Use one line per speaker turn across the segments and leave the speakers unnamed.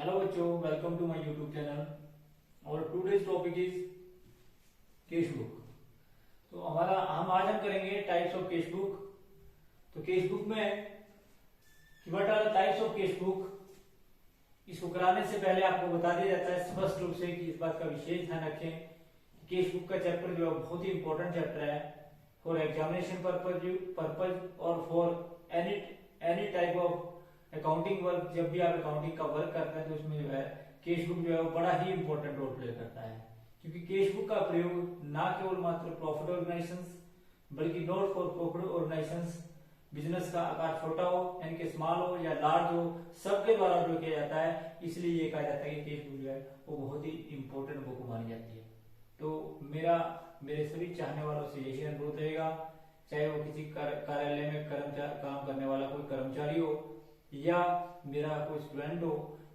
Hello बच्चों, welcome to my YouTube channel. और today's topic is cash book. तो हम आज करेंगे टाइप्स ऑफ केस बुक। तो केस बुक में what are the types of cash book, इसको कराने से पहले आपको बता दिया जाता है स्पष्ट रूप से कि इस बात का विशेष ध्यान रखें कि केस बुक का चैप्टर जो है बहुत ही इंपॉर्टेंट चैप्टर है फॉर एग्जामिनेशन पर्पज और for any type of accounting work. जब भी आप अकाउंटिंग का वर्क करते हैं तो उसमें जो है केस बुक जो है वो बड़ा ही इंपॉर्टेंट रोल प्ले करता है, क्योंकि केस बुक का प्रयोग ना केवल मात्र प्रॉफिट ऑर्गेनाइजेशंस बल्कि not for profit organisations, business का आकार छोटा हो यानी कि स्मॉल हो या लार्ज हो, सबके द्वारा जो किया जाता है। इसलिए ये कहा जाता है कि केस बुक जो है वो बहुत ही इंपॉर्टेंट बुक मानी जाती है। तो मेरे सभी चाहने वालों से यही अनुरोध रहेगा, चाहे वो किसी कार्यालय में काम करने वाला कोई कर्मचारी हो या मेरा कोई स्टूडेंट हो,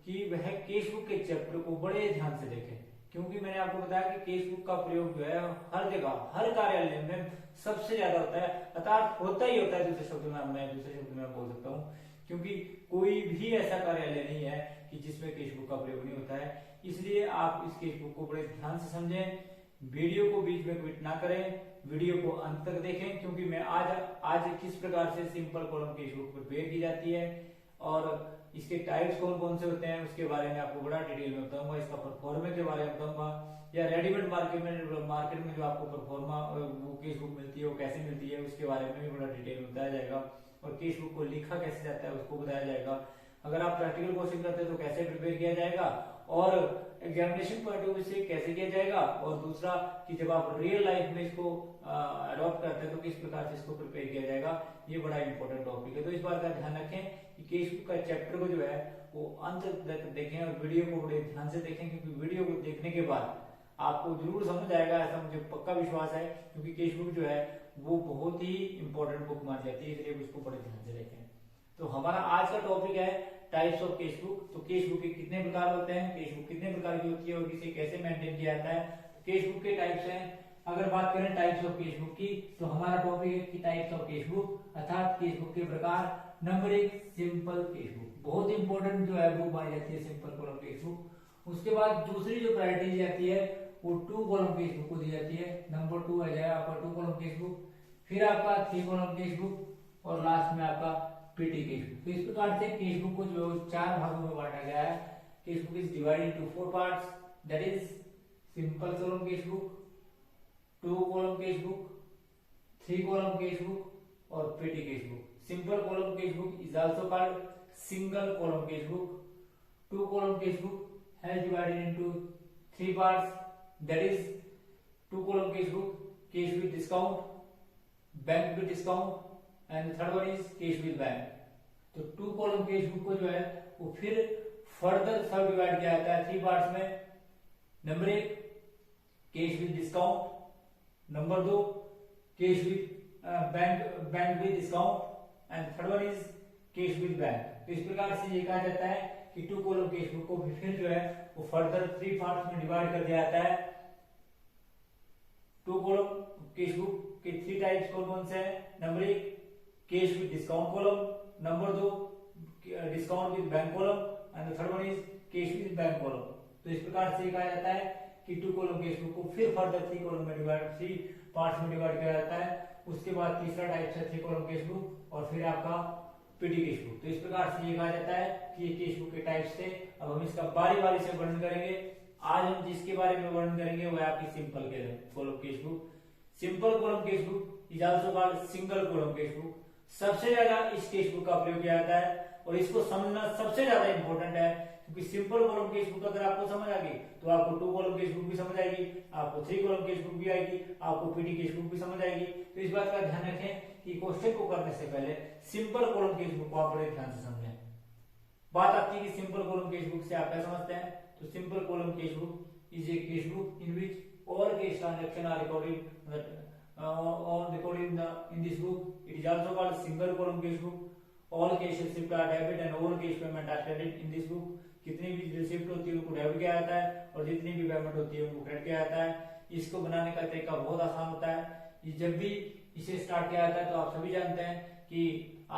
कि वह केस बुक के चैप्टर को बड़े ध्यान से देखें, क्योंकि मैंने आपको बताया कि केस बुक का प्रयोग जो है हर जगह हर कार्यालय में सबसे ज्यादा होता है, अर्थात होता ही होता है। दूसरे शब्द में बोल सकता हूँ, क्योंकि कोई भी ऐसा कार्यालय नहीं है कि जिसमें केस बुक का प्रयोग नहीं होता है। इसलिए आप इस केस बुक को बड़े ध्यान से समझें, वीडियो को बीच में क्विट ना करें, वीडियो को अंत तक देखें, क्योंकि मैं आज किस प्रकार से simple column case book prepare की जाती है और इसके टाइप्स कौन कौन से होते हैं उसके बारे में आपको बड़ा डिटेल में बताऊंगा। इसका परफॉर्मा के बारे में बताऊंगा, या रेडीमेड मार्केट में जो आपको परफॉर्मा वो केस बुक मिलती है वो कैसे मिलती है उसके बारे में भी बड़ा डिटेल में बताया जाएगा। और केस बुक को लिखा कैसे जाता है उसको बताया जाएगा। अगर आप प्रैक्टिकल कोर्सिंग करते हैं तो कैसे प्रिपेयर किया जाएगा और एग्जामिनेशन पॉइंट ऑफ व्यू से कैसे किया जाएगा, और दूसरा कि जब आप रियल लाइफ में इसको अडॉप्ट करते हैं तो किस प्रकार से इसको प्रिपेयर किया जाएगा। ये बड़ा इंपॉर्टेंट टॉपिक है, तो इस बात का ध्यान रखें कि केस बुक का चैप्टर को जो है वो अंत तक देखें और वीडियो को बड़े ध्यान से देखें, क्योंकि वीडियो को देखने के बाद आपको जरूर समझ आएगा, ऐसा मुझे पक्का विश्वास है, क्योंकि केस बुक जो है वो बहुत ही इंपॉर्टेंट बुक मानी जाती है, इसलिए उसको बड़े ध्यान से देखें। तो हमारा आज का टॉपिक है टाइप्स ऑफ केस बुक। तो केस बुक के कितने प्रकार होते हैं, केस बुक कितने प्रकार की होती है और इसे कैसे मेंटेन किया जाता है। केस बुक के टाइप्स हैं। अगर बात करें टाइप्स ऑफ केस बुक की, तो हमारा टॉपिक है कि टाइप्स ऑफ केस बुक, अर्थात केस बुक के प्रकार। नंबर 1 सिंपल केस बुक, बहुत इंपॉर्टेंट जो है बुक मानी जाती है सिंपल कॉलम केस बुक। उसके बाद दूसरी जो प्रायोरिटी दी जाती है वो 2 कॉलम केस बुक को दी जाती है। नंबर 2 आ जाएगा आपका 2 कॉलम केस बुक, फिर आपका 3 कॉलम केस बुक और लास्ट में आपका पीटी केस बुक। तो इस प्रकार से केस बुक को जो 4 भागों में बांटा गया है। Cash book is divided into 4 parts, that is simple column case book, 2 column case book, 3 column case book और petty cash book. Simple column case book is also called single column case book. 2 column case book has divided into 3 parts, that is 2 column case book cash with discount, bank with discount and third one is cash with bank. तो 2 column case book को जो है वो फिर further सब divide किया जाता है 3 पार्ट्स में। Number 1 case with discount, number 2 case with bank with discount and third one is cash with bank. तो इस प्रकार से ये कहा जाता है कि 2 कॉलम केस बुक को फिर जो है वो फर्दर 3 पार्ट्स में डिवाइड कर दिया जाता है। 2 कॉलम केस बुक के 3 टाइप्स कौन कौन से हैं। Number 1 case with discount column, number 2 discount with bank column and third one is cash with bank column. तो इस प्रकार से कहा जाता है कि 2 कॉलम केस बुक को फिर फर्दर 3 कॉलम में डिवाइड 3 पार्ट्स में डिवाइड किया जाता है। उसके बाद तीसरा टाइप है 3 कॉलम केस बुक और फिर आपका पीटी केस बुक। तो इस प्रकार से ये कहा जाता है कि ये केस बुक के टाइप्स थे। अब हम इसका बारी बारी से वर्णन करेंगे। आज हम जिसके बारे में वर्णन करेंगे वो है आपकी simple column case book. Simple column case book is also called single column case book. सबसे ज्यादा इस केस बुक का प्रयोग किया जाता है और इसको समझना सबसे ज्यादा इंपॉर्टेंट है, क्योंकि सिंपल कॉलम केस बुक अगर आपको समझ आ गई तो आपको 2 कॉलम केस बुक भी समझ आएगी, आपको 3 कॉलम केस बुक भी आएगी, आपको पीटी केस बुक भी समझ आएगी। तो इस बात का ध्यान रखें कि क्वेश्चन को करने से पहले सिंपल कॉलम केस बुक को आप बड़े ध्यान से समझें। बात आती है कि सिंपल कॉलम केस बुक से आप क्या समझते हैं। तो simple column case book is a case book in which all case transaction are recorded in this book. It is also called single column case book. All cash receipt are debit and all cash payment are credit in this book. कितनी भी receipt होती है उनको debit किया जाता है और जितनी भी पेमेंट होती है उनको क्रेडिट किया जाता है। इसको बनाने का तरीका बहुत आसान होता है। जब भी इसे स्टार्ट किया जाता है तो आप सभी जानते हैं कि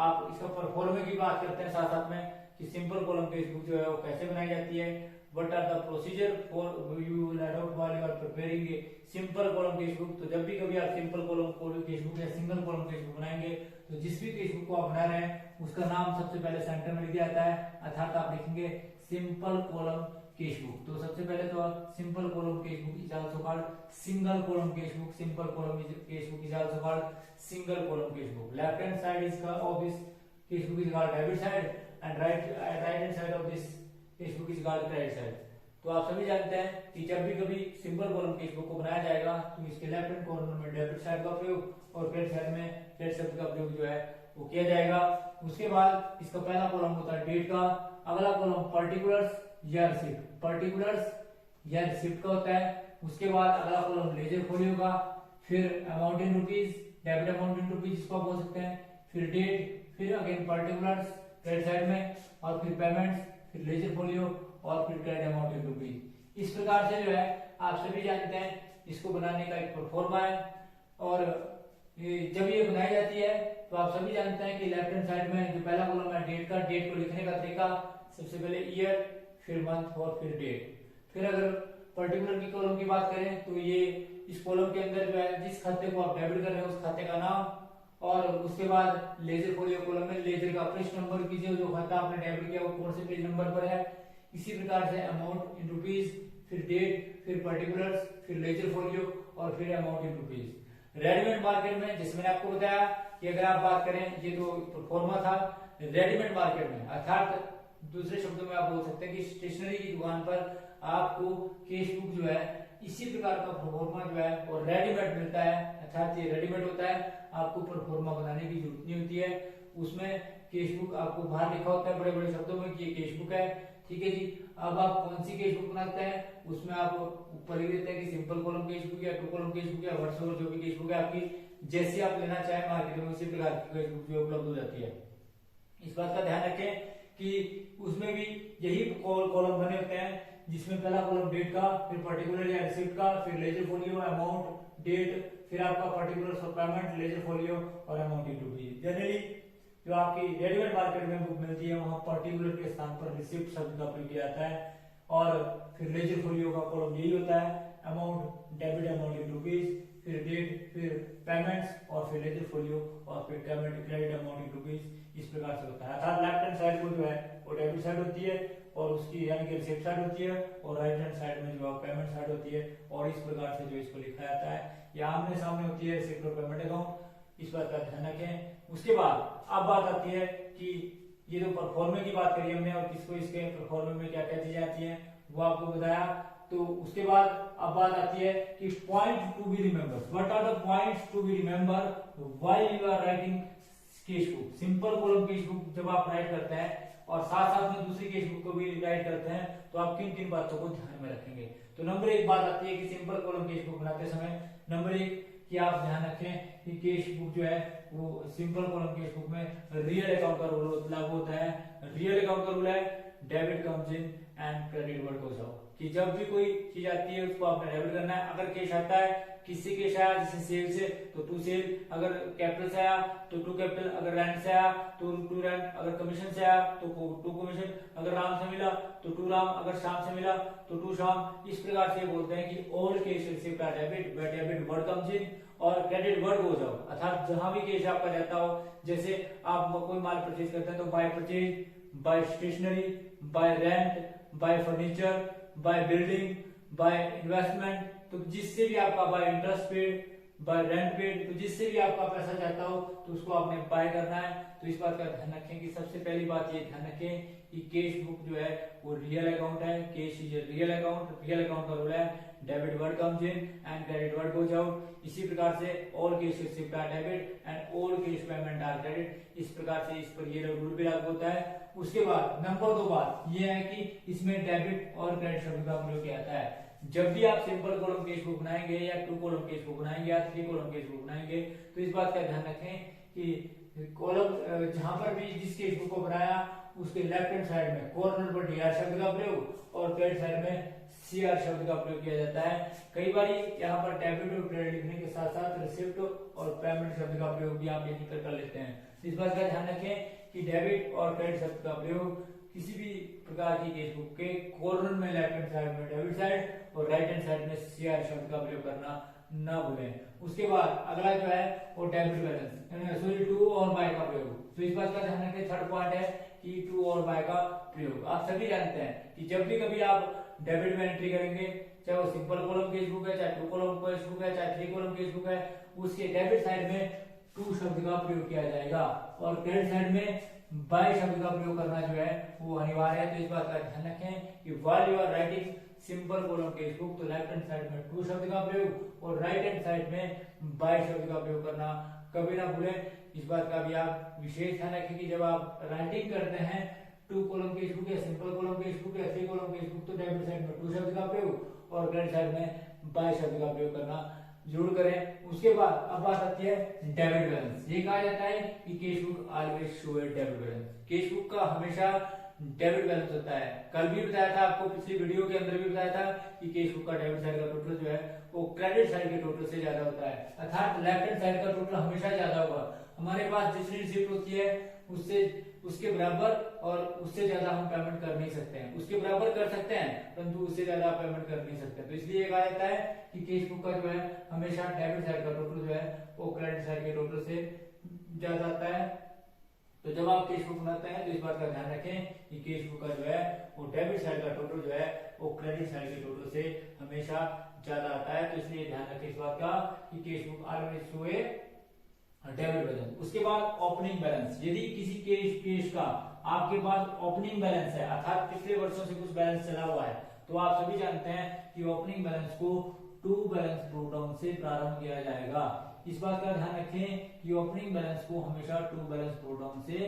आप इसका परफॉर्मे की बात करते हैं साथ साथ में कि सिंपल कॉलम कैश बुक जो है वो कैसे बनाई जाती है, what are the procedure for you will adopt while you are preparing a simple column cash book. तो जब भी कभी आप सिंपल कॉलम कैश बुक या सिंगल कॉलम कैश बुक बनाएंगे तो जिस भी कैश बुक को आप बना रहे हैं उसका नाम सबसे पहले सेंटर में लिख दिया जाता है, अर्थात आप लिखेंगे सिंपल कॉलम कैश बुक। तो सबसे पहले तो simple column cash book is also called single column cash book, simple column cash book is also called single column cash book. Left hand side is of this cash book is called debit side and right hand side of this cash book is called credit side. तो आप सभी जानते हैं कि जब भी कभी simple column cash book को बनाया जाएगा तो इसके लेफ्ट हैंड कॉर्नर में डेबिट साइड का प्रयोग और क्रेडिट साइड में क्रेडिट शब्द का प्रयोग जो है वो किया जाएगा। उसके बाद इसका पहला कॉलम होता है डेट का, अगला कॉलम पर्टिकुलर्स या रिसिप्ट, पर्टिकुलर्स या रिसिप्ट का होता है। उसके बाद अगला कॉलम लेजर फोलियो का, फिर amount in rupees, debit amount in rupees इसको बोल सकते हैं, फिर डेट, फिर अगेन पर्टिकुलर्स क्रेडिट साइड में, और फिर पेमेंट्स, फिर लेजर फोलियो और फिर क्रेडिट अमाउंट इन रुपीज। इस प्रकार से जो है आप सभी जानते हैं इसको बनाने का एक प्रोफॉर्मा है। और जब ये बनाई जाती है तो आप सभी जानते हैं कि लेफ्ट हैंड साइड में जो पहला कॉलम है डेट का, डेट को लिखने का तरीका सबसे पहले ईयर, फिर मंथ और फिर डेट। फिर अगर पर्टिकुलर की कॉलम की बात करें तो ये इस कॉलम के अंदर जो है जिस खाते को आप डेबिट कर रहे हैं उस खाते का नाम, और उसके बाद लेजर फोलियो कॉलम में लेजर का पृष्ठ नंबर कीजिए, जो खाता आपने डेबिट किया वो कौन से पेज नंबर पर है। इसी प्रकार से अमाउंट इन रुपीज, फिर डेट, फिर पर्टिकुलर्स, फिर लेजर फोलियो और फिर amount in rupees. Readymade market में जैसे मैंने आपको बताया कि अगर आप बात करें, ये तो प्रोफॉर्मा था, रेडीमेड मार्केट में अर्थात दूसरे शब्दों में आप बोल सकते हैं कि स्टेशनरी की दुकान पर आपको कैश बुक जो है इसी प्रकार का प्रोफॉर्मा जो है और रेडीमेड मिलता है, अर्थात ये रेडीमेड होता है, आपको प्रोफॉर्मा बनाने की जरूरत नहीं होती है। उसमें कैश बुक आपको बाहर लिखा होता है बड़े बड़े शब्दों में कि ये कैश बुक है, ठीक है जी। अब आप कौन सी कैश बुक बनाते हैं उसमें आप ऊपर लिख देते हैं कि सिंपल कॉलम कैश बुक या टू कॉलम कैश बुक या व्हाट्सएवर जो भी कैश बुक है आपकी जैसी आप लेना चाहें मार्केट में उसी प्रकार की कैश बुक जो उपलब्ध हो जाती है। इस बात का ध्यान रखें कि उसमें भी यही कॉलम बने होते हैं जिसमें पहला कॉलम डेट का, फिर पर्टिकुलर या रिसिप्ट का, फिर लेजर फोलियो, अमाउंट, डेट, फिर आपका particular for payment, ledger folio और अमाउंट इन रुपीज। जनरली जो आपकी रेडीमेड मार्केट में बुक मिलती है वहां पर्टिकुलर के स्थान पर रिसिप्ट शब्द का प्रयोग किया जाता है, और फिर लेजर फोलियो का कॉलम यही होता है, amount, debit amount in rupees, फिर डेट, फिर पेमेंट्स और फिर लेजर फोलियो और फिर payment credit amount in rupees. इस प्रकार से होता है। अर्थात लेफ्ट हैंड साइड को जो है वो डेबिट साइड होती है और उसकी यानी कि रिसिप्ट साइड होती है, और राइट हैंड साइड में जो है पेमेंट साइड होती है, और इस प्रकार से जो इसको लिखा जाता है या आमने सामने होती है रिसिप्ट और पेमेंट अकाउंट। इस बात का ध्यान रखें। उसके बाद अब बात आती है कि ये जो परफॉर्मे की बात करी हमने और किसको इसके परफॉर्मे में क्या क्या चीजें आती हैं वो आपको बताया। तो उसके बाद अब बात आती है कि point to be remember, what are the points to be remember while you are writing cash book. Simple column cash book जब आप राइट करते हैं और साथ साथ में दूसरी कैश बुक को भी राइट करते हैं तो आप किन किन बातों को ध्यान में रखेंगे। तो नंबर एक बात आती है कि सिंपल कॉलम कैश बुक बनाते समय नंबर एक कि आप ध्यान रखें कि कैश बुक जो है वो सिंपल कॉलम कैश बुक में रियल अकाउंट का रूल लागू होता है। रियल अकाउंट का रूल है debit comes in and credit word goes out, कि जब भी कोई चीज आती है उसको आपने डेबिट करना है। अगर कैश आता है किससे कैश आया, जैसे सेल से तो टू सेल, अगर कैपिटल से आया तो टू कैपिटल, अगर रेंट से आया तो टू रेंट, अगर कमीशन से आया तो टू कमीशन, अगर राम से मिला तो टू राम, अगर शाम से मिला तो टू शाम। इस प्रकार से बोलते हैं कि all cash received are debit, where debit word comes in और क्रेडिट वर्ड गोज आउट, अर्थात जहां भी कैश आपका जाता हो, जैसे आप कोई माल परचेज करते हैं तो by purchase, by stationery, by rent, by furniture, by building, by investment, तो जिससे भी आपका by interest paid, by rent paid, तो जिससे भी आपका पैसा जाता हो तो उसको आपने बाय करना है। तो इस बात का ध्यान रखें कि सबसे पहली बात ये ध्यान रखें कि कैश बुक जो है वो रियल अकाउंट है, cash is real account. Real account का रूल है debit word comes in and credit word goes out. इसी प्रकार से all cash received are debit and all cash payment are credit. इस प्रकार से इस पर ये रूल भी लागू होता है। उसके बाद नंबर दो बात ये है कि इसमें डेबिट और क्रेडिट शब्द का प्रयोग किया जाता है। जब भी आप सिंपल कॉलम कैश बुक बनाएंगे या टू कॉलम कैश बुक बनाएंगे या थ्री कॉलम कैश बुक बनाएंगे तो इस बात का ध्यान रखें कि कॉलम जहां पर भी जिस कैश बुक को बनाया उसके लेफ्ट हैंड साइड में कॉर्नर पर डीआर शब्द का प्रयोग और क्रेडिट साइड में सीआर शब्द का प्रयोग किया जाता है। कई बार यहाँ पर डेबिट और क्रेडिट लिखने के साथ साथ रिसिप्ट और पेमेंट शब्द का प्रयोग भी आप लिखकर कर लेते हैं। इस बात का ध्यान रखें कि डेबिट और क्रेडिट शब्द का प्रयोग किसी भी प्रकार की केस बुक के कॉर्नर में लेफ्ट हैंड साइड में डेबिट साइड और राइट हैंड साइड में सीआर शब्द का प्रयोग करना ना भूलें। उसके बाद अगला जो है वो डेबिट बैलेंस, सॉरी टू और बाय का प्रयोग। तो इस बात का ध्यान रखें, थर्ड पॉइंट है कि टू और बाय का प्रयोग। आप सभी जानते हैं कि जब भी कभी आप डेबिट में एंट्री करेंगे, चाहे वो सिंपल कॉलम केस बुक है, चाहे टू कॉलम केस बुक है, चाहे थ्री कॉलम केस बुक है, उसके डेबिट साइड में टू शब्द का प्रयोग किया जाएगा और क्रेडिट साइड में बाय शब्द का प्रयोग करना जो है वो अनिवार्य है। तो इस बात का ध्यान रखें कि while you are writing simple column case book, तो लेफ्ट हैंड साइड में टू शब्द का प्रयोग और राइट हैंड साइड में बाय शब्द का प्रयोग करना कभी ना भूलें। इस बात का भी आप विशेष ध्यान रखें कि जब आप राइटिंग करते हैं टू कॉलम केस बुक या सिंपल कॉलम केस बुक या थ्री कॉलम केस बुक, तो डेबिट साइड में टू शब्द का प्रयोग और क्रेडिट साइड में बाय शब्द का प्रयोग करना जरूर करें। उसके बाद अब बात आती है डेबिट बैलेंस। ये कहा जाता है कि केस बुक ऑलवेज शो ए डेबिट बैलेंस, केस बुक का हमेशा डेबिट बैलेंस होता है। कल भी बताया था आपको, पिछली वीडियो के अंदर भी बताया था कि केस बुक का डेबिट साइड का टोटल जो है वो क्रेडिट साइड के टोटल से ज्यादा होता है, अर्थात लेफ्ट हैंड साइड का टोटल हमेशा ज्यादा होगा। हमारे पास जितनी रिसिप्ट होती है उससे उसके बराबर और उससे ज्यादा हम पेमेंट कर नहीं सकते हैं, उसके बराबर कर सकते हैं परंतु उससे ज्यादा पेमेंट कर नहीं सकते। तो इसलिए कहा जाता है कि केस बुक का जो है हमेशा डेबिट साइड का टोटल जो है वो क्रेडिट साइड के टोटल से ज्यादा आता है। तो जब आप केस बुक बनाते हैं तो इस बात का ध्यान रखें कि केस बुक का जो है वो डेबिट साइड का टोटल जो है वो क्रेडिट साइड के टोटल से हमेशा ज्यादा आता है। तो इसलिए ध्यान रखें इस बात का कि केस बुक ऑलवेज शो ए डेबिट बैलेंस। उसके बाद ओपनिंग बैलेंस, यदि किसी केस का आपके पास ओपनिंग बैलेंस है, अर्थात पिछले वर्षों से कुछ बैलेंस चला हुआ है, तो आप सभी जानते हैं कि ओपनिंग बैलेंस को टू बैलेंस ड्रॉ डाउन से प्रारंभ किया जाएगा। इस बात का ध्यान रखें कि ओपनिंग बैलेंस को हमेशा टू बैलेंस ड्रॉ डाउन से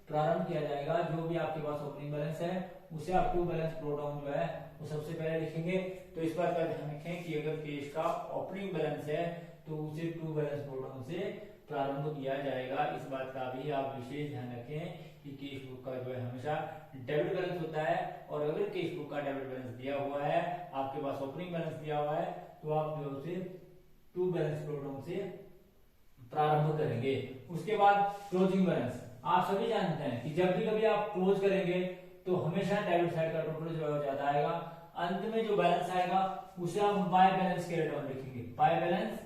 प्रारंभ किया जाएगा। जो भी आपके पास ओपनिंग बैलेंस है उसे आप टू बैलेंस ड्रॉ डाउन जो है वो सबसे पहले लिखेंगे। तो इस बात का ध्यान रखें कि अगर केस का ओपनिंग बैलेंस है तो उसे टू बैलेंस ड्रॉ डाउन से प्रारंभ किया जाएगा। इस बात का भी आप विशेष ध्यान रखें कि केस बुक का जो है हमेशा डेबिट बैलेंस होता है और अगर केस बुक का डेबिट बैलेंस दिया हुआ है, आपके पास ओपनिंग बैलेंस दिया हुआ है, तो आप जो उसे टू बैलेंस प्रोग्राम से प्रारंभ करेंगे। उसके बाद क्लोजिंग बैलेंस, आप सभी जानते हैं कि जब भी कभी आप क्लोज करेंगे तो हमेशा डेबिट साइड का टोटल जो है ज्यादा आएगा, अंत में जो बैलेंस आएगा उसे आप बाय बैलेंस कैरी डाउन लिखेंगे, बाय बैलेंस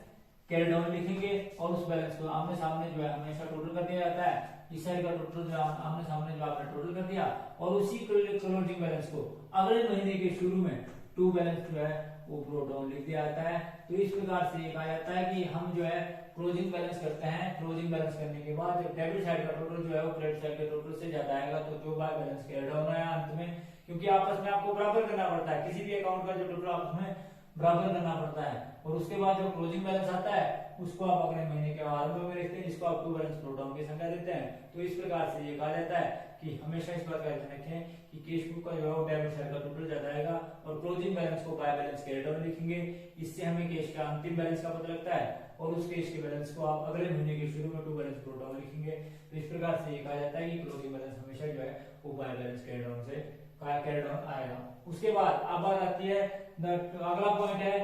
कैरी डाउन लिखेंगे और उस बैलेंस को आमने सामने जो है हमेशा टोटल कर दिया जाता है। इस साइड का टोटल जो आमने सामने जो आपने टोटल कर दिया और उसी क्लोजिंग बैलेंस को अगले महीने के शुरू में टू बैलेंस जो है वो ब्रो डाउन लिख दिया जाता है। तो इस प्रकार से ये कहा जाता है कि हम जो है क्लोजिंग बैलेंस करते हैं, क्लोजिंग बैलेंस करने के बाद जब डेबिट साइड का टोटल जो है वो क्रेडिट साइड के टोटल से ज्यादा आएगा तो जो बाय बैलेंस कैरी डाउन है अंत में, क्योंकि आपस में आपको बराबर करना पड़ता है, किसी भी अकाउंट का जो टोटल आपस में बराबर करना पड़ता है और उसके बाद जो क्लोजिंग बैलेंस आता है उसको आप अगले महीने के आरंभ में लिखते हैं, जिसको आप टू बैलेंस ब्रो डाउन की संख्या देते हैं। तो इस प्रकार से ये कहा जाता है कि हमेशा इस बात का ध्यान रखें कि केस बुक का जो है डेबिट साइड का टोटल ज्यादा आएगा और क्लोजिंग बैलेंस को बाय बैलेंस कैरी डाउन लिखेंगे। इससे हमें केस का अंतिम बैलेंस का पता लगता है और उस केस के बैलेंस को आप अगले महीने के शुरू में टू बैलेंस ब्रो डाउन लिखेंगे। तो इस प्रकार से ये कहा जाता है कि क्लोजिंग बैलेंस हमेशा जो है वो बाय बैलेंस कैरी डाउन से कैरी डाउन आएगा। उसके बाद अब बात आती है अगला पॉइंट है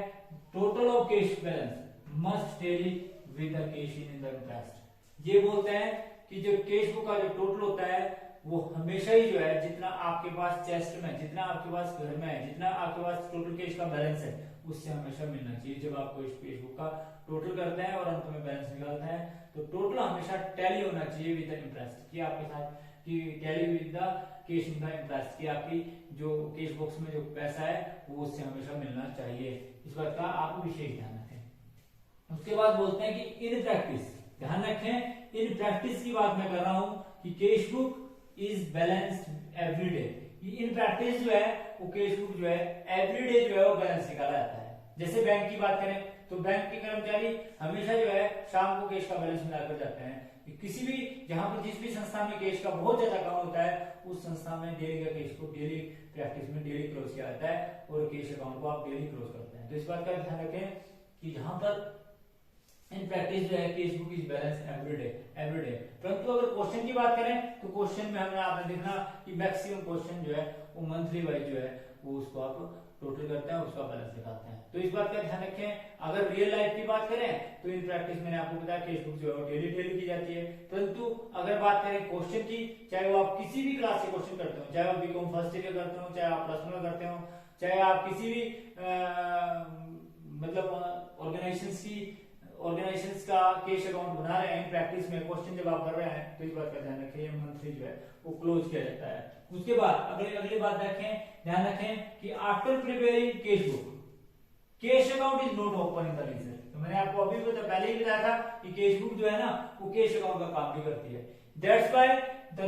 total of cash balance must tally with the cash in the interest. ये बोलते हैं कि जो कैश बुक का जो टोटल होता है वो हमेशा ही जो है जितना आपके पास चेस्ट में, जितना आपके पास घर में है, जितना आपके पास टोटल कैश का बैलेंस है उससे हमेशा मिलना चाहिए। जब आप कोई कैश बुक का टोटल करते हैं और अंत में बैलेंस निकालते हैं तो टोटल हमेशा टैली होना चाहिए विद द इंटरेस्ट, कि आपके साथ कि tally with the cash in the interest, कि आपकी जो कैश बॉक्स में जो पैसा है वो उससे हमेशा मिलना चाहिए। इस बात का आप विशेष ध्यान रखें। उसके बाद बोलते हैं कि इन प्रैक्टिस, ध्यान रखें इन प्रैक्टिस की बात मैं कर रहा हूं कि cash book is balanced every day. In practice जो है वो कैश बुक जो है एवरी डे जो है वो बैलेंस निकाला जाता है। जैसे बैंक की बात करें तो बैंक के कर्मचारी हमेशा जो है शाम को कैश का बैलेंस मिलाकर जाते हैं। किसी भी जहां पर जिस भी संस्था में कैश का बहुत ज्यादा काम होता है उस संस्था में डेली का कैश को डेली प्रैक्टिस में डेली क्लोज किया जाता है और कैश अकाउंट को आप डेली क्लोज करते हैं। तो इस बात का ध्यान रखें कि जहां पर इन प्रैक्टिस जो है cash book is balance every day. परंतु अगर क्वेश्चन की बात करें तो क्वेश्चन में हमने आपने देखना कि मैक्सिमम क्वेश्चन जो है वो मंथली वाइज जो है वो उसको आप टोटल करते हैं, उसका बैलेंस दिखाते हैं। तो इस बात का ध्यान रखें। अगर रियल लाइफ की बात करें तो इन प्रैक्टिस मैंने आपको बताया कैश बुक जो है वो डेली डेली की जाती है। परंतु अगर बात करें क्वेश्चन की, चाहे वो आप किसी भी क्लास से क्वेश्चन करते हो, चाहे आप बीकॉम फर्स्ट ईयर करते हो, चाहे आप प्लस वन करते हो, चाहे आप किसी भी मतलब ऑर्गेनाइजेशंस का कैश अकाउंट बना रहे हैं, प्रैक्टिस में क्वेश्चन जब आप कर रहे हैं तो इस बात का ध्यान रखें, ये मंथली जो है वो क्लोज किया जाता है। उसके बाद अगली बात ध्यान रखें कि after preparing cash book cash account is not open in the ledger. तो मैंने आपको अभी पहले ही बताया था कि कैश बुक जो है ना वो कैश अकाउंट का काम भी करती है। That's why the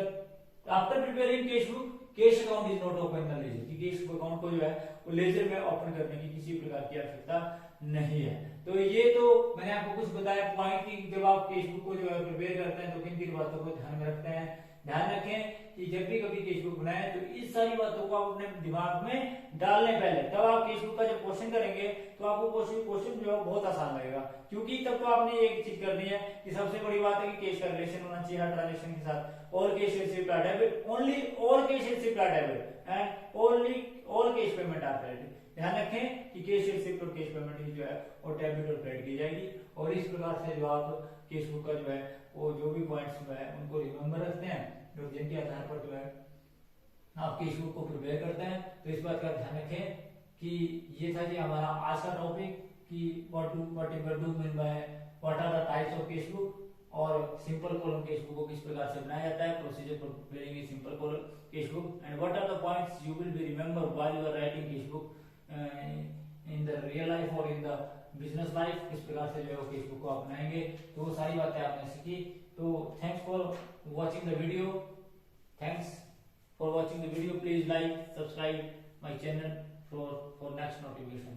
after preparing cash book cash account is not open in the ledger, कि कैश अकाउंट को जो है वो लेजर में ओपन करने की किसी प्रकार की आवश्यकता नहीं है। तो ये तो मैंने आपको कुछ बताया पॉइंट की जब आप कैश बुक को जो है प्रिपेयर करते हैं तो किन किन बातों को ध्यान में रखते हैं। ध्यान रखें कि जब भी कभी कैश बुक बनाए तो इस सारी बातों को आप अपने दिमाग में डालने पहले, तब आप कैश बुक का जब क्वेश्चन करेंगे तो आपको क्वेश्चन जो है बहुत आसान लगेगा, क्योंकि तब तो आपने एक चीज करनी है कि सबसे बड़ी बात है कि कैश का रिलेशन होना चाहिए हर ट्रांजेक्शन के साथ। All cash received are debit, only all cash received are debit and only all cash payment are credit. ध्यान रखें कि कैश रिसीप्ट और कैश पेमेंट जो है वो डेबिट और क्रेडिट की जाएगी। और इस प्रकार से जो आप कैश बुक का जो है वो जो भी पॉइंट्स जो है उनको रिमेंबर रखते हैं, जो जिनके आधार पर जो है आप कैश बुक को प्रिपेयर करते हैं। तो इस बात का ध्यान रखें कि ये था जी हमारा आज का टॉपिक कि what do mean by what are the types of cash book और सिंपल कॉलम कैश बुक को किस प्रकार से बनाया जाता है, procedure for preparing a simple column cash book and what are the points you will be remember while you are writing cash book in the real life और in the business life, किस प्रकार से जो है cash book को अपनाएंगे। तो वो सारी बातें आपने सीखी। तो thanks for watching the video, thanks for watching the video. Please like subscribe my channel for next notification.